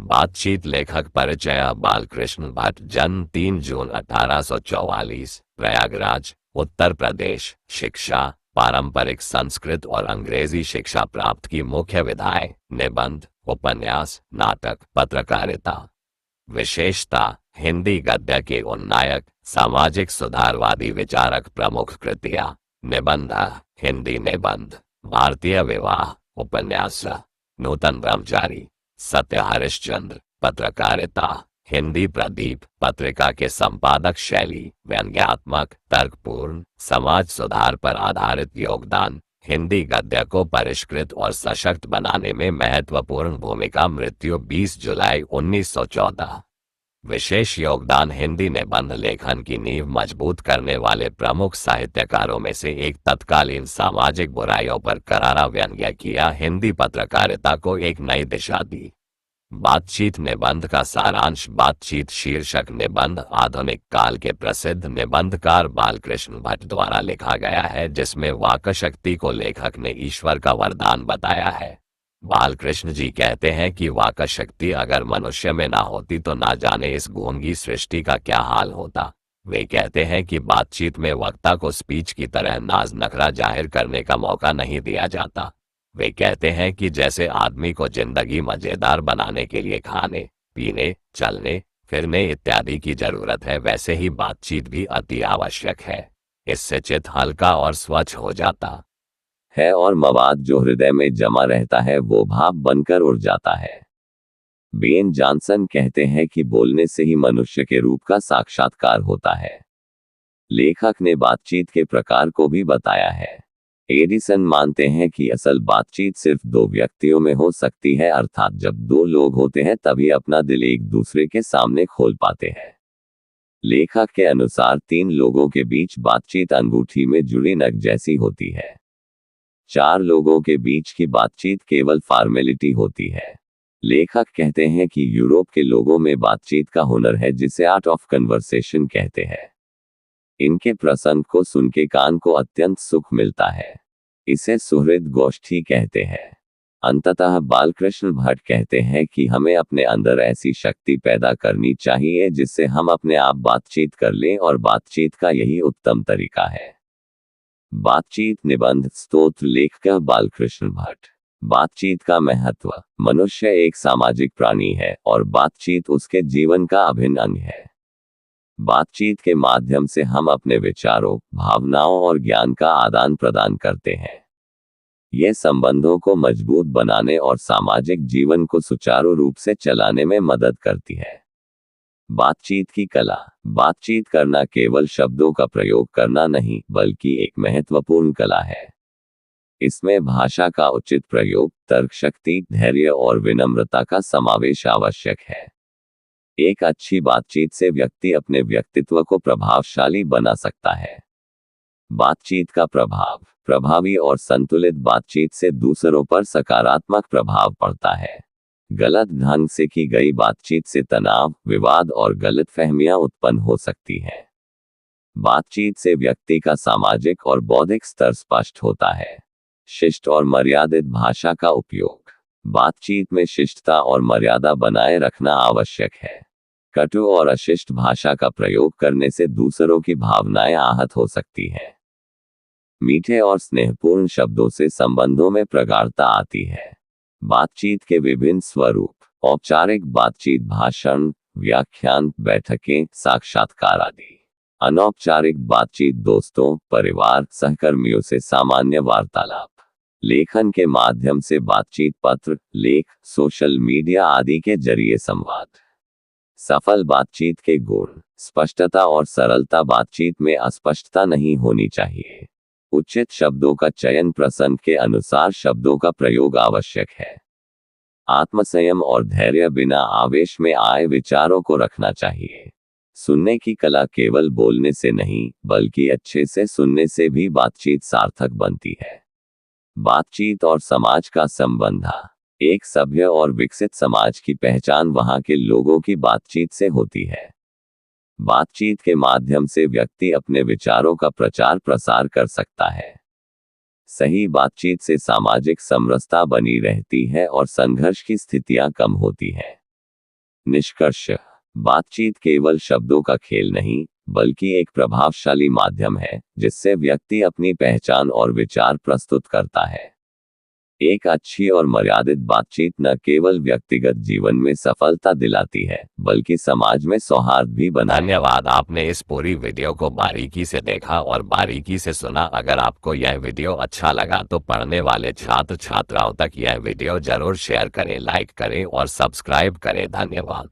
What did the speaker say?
बातचीत लेखक परिचय बालकृष्ण भट्ट जन्म 3 जून 1844 प्रयागराज उत्तर प्रदेश। शिक्षा पारंपरिक संस्कृत और अंग्रेजी शिक्षा प्राप्त की। मुख्य विधाएं निबंध उपन्यास नाटक पत्रकारिता। विशेषता हिंदी गद्य के उन्नायक सामाजिक सुधारवादी विचारक। प्रमुख कृतियां निबंध हिंदी निबंध भारतीय विवाह उपन्यास नूतन ब्रह्मचारी सत्य हरिश्चंद्र पत्रकारिता हिंदी प्रदीप पत्रिका के संपादक। शैली व्यंग्यात्मक तर्कपूर्ण समाज सुधार पर आधारित योगदान हिंदी गद्य को परिष्कृत और सशक्त बनाने में महत्वपूर्ण भूमिका। मृत्यु 20 जुलाई 1914। विशेष योगदान हिंदी निबंध लेखन की नींव मजबूत करने वाले प्रमुख साहित्यकारों में से एक। तत्कालीन सामाजिक बुराइयों पर करारा व्यंग्य किया। हिंदी पत्रकारिता को एक नई दिशा दी। बातचीत निबंध का सारांश। बातचीत शीर्षक निबंध आधुनिक काल के प्रसिद्ध निबंधकार बालकृष्ण भट्ट द्वारा लिखा गया है, जिसमें वाक्शक्ति को लेखक ने ईश्वर का वरदान बताया है। बालकृष्ण जी कहते हैं कि वाक्शक्ति अगर मनुष्य में ना होती तो ना जाने इस गूंगी सृष्टि का क्या हाल होता। वे कहते हैं कि बातचीत में वक्ता को स्पीच की तरह नाज नखरा जाहिर करने का मौका नहीं दिया जाता। वे कहते हैं कि जैसे आदमी को जिंदगी मजेदार बनाने के लिए खाने पीने चलने फिरने इत्यादि की जरूरत है, वैसे ही बातचीत भी अति आवश्यक है। इससे चित्त हल्का और स्वच्छ हो जाता है और मवाद जो हृदय में जमा रहता है वो भाव बनकर उड़ जाता है। बेन जॉनसन कहते हैं कि बोलने से ही मनुष्य के रूप का साक्षात्कार होता है। लेखक ने बातचीत के प्रकार को भी बताया है। एडिसन मानते हैं कि असल बातचीत सिर्फ दो व्यक्तियों में हो सकती है, अर्थात जब दो लोग होते हैं तभी अपना दिल एक दूसरे के सामने खोल पाते हैं। लेखक के अनुसार 3 लोगों के बीच बातचीत अंगूठी में जुड़ी नग जैसी होती है। 4 लोगों के बीच की बातचीत केवल फॉर्मेलिटी होती है। लेखक कहते हैं कि यूरोप के लोगों में बातचीत का हुनर है, जिसे आर्ट ऑफ कन्वर्सेशन कहते हैं। इनके प्रसंग को सुन के कान को अत्यंत सुख मिलता है। इसे सुहृद गोष्ठी कहते हैं। अंततः बालकृष्ण भट्ट कहते हैं कि हमें अपने अंदर ऐसी शक्ति पैदा करनी चाहिए जिससे हम अपने आप बातचीत कर लें, और बातचीत का यही उत्तम तरीका है। बातचीत निबंध स्तोत्र लेखक बालकृष्ण भट्ट। बातचीत का महत्व। मनुष्य एक सामाजिक प्राणी है और बातचीत उसके जीवन का अभिन्न अंग है। बातचीत के माध्यम से हम अपने विचारों भावनाओं और ज्ञान का आदान प्रदान करते हैं। यह संबंधों को मजबूत बनाने और सामाजिक जीवन को सुचारू रूप से चलाने में मदद करती है। बातचीत की कला। बातचीत करना केवल शब्दों का प्रयोग करना नहीं, बल्कि एक महत्वपूर्ण कला है। इसमें भाषा का उचित प्रयोग, तर्कशक्ति, धैर्य और विनम्रता का समावेश आवश्यक है। एक अच्छी बातचीत से व्यक्ति अपने व्यक्तित्व को प्रभावशाली बना सकता है। बातचीत का प्रभाव। प्रभावी और संतुलित बातचीत से दूसरों पर सकारात्मक प्रभाव पड़ता है। गलत ढंग से की गई बातचीत से तनाव, विवाद और गलतफहमियां उत्पन्न हो सकती हैं। बातचीत से व्यक्ति का सामाजिक और बौद्धिक स्तर स्पष्ट होता है। शिष्ट और मर्यादित भाषा का उपयोग। बातचीत में शिष्टता और मर्यादा बनाए रखना आवश्यक है। कटु और अशिष्ट भाषा का प्रयोग करने से दूसरों की भावनाएं आहत हो सकती हैं। मीठे और स्नेहपूर्ण शब्दों से संबंधों में प्रगाढ़ता आती है। बातचीत के विभिन्न स्वरूप। औपचारिक बातचीत भाषण, व्याख्यान, बैठकें, साक्षात्कार आदि। अनौपचारिक बातचीत दोस्तों, परिवार, सहकर्मियों से सामान्य वार्तालाप। लेखन के माध्यम से बातचीत पत्र, लेख, सोशल मीडिया आदि के जरिए संवाद। सफल बातचीत के गुण। स्पष्टता और सरलता। बातचीत में अस्पष्टता नहीं होनी चाहिए। उचित शब्दों का चयन। प्रसंग के अनुसार शब्दों का प्रयोग आवश्यक है। आत्मसंयम और धैर्य। बिना आवेश में आए विचारों को रखना चाहिए। सुनने की कला। केवल बोलने से नहीं, बल्कि अच्छे से सुनने से भी बातचीत सार्थक बनती है। बातचीत और समाज का संबंध। एक सभ्य और विकसित समाज की पहचान वहां के लोगों की बातचीत से होती है। बातचीत के माध्यम से व्यक्ति अपने विचारों का प्रचार प्रसार कर सकता है। सही बातचीत से सामाजिक समरसता बनी रहती है और संघर्ष की स्थितियां कम होती हैं। निष्कर्ष, बातचीत केवल शब्दों का खेल नहीं, बल्कि एक प्रभावशाली माध्यम है जिससे व्यक्ति अपनी पहचान और विचार प्रस्तुत करता है। एक अच्छी और मर्यादित बातचीत न केवल व्यक्तिगत जीवन में सफलता दिलाती है, बल्कि समाज में सौहार्द भी बनाती है। धन्यवाद, आपने इस पूरी वीडियो को बारीकी से देखा और बारीकी से सुना। अगर आपको यह वीडियो अच्छा लगा तो पढ़ने वाले छात्र छात्राओं तक यह वीडियो जरूर शेयर करें, लाइक करें और सब्सक्राइब करें। धन्यवाद।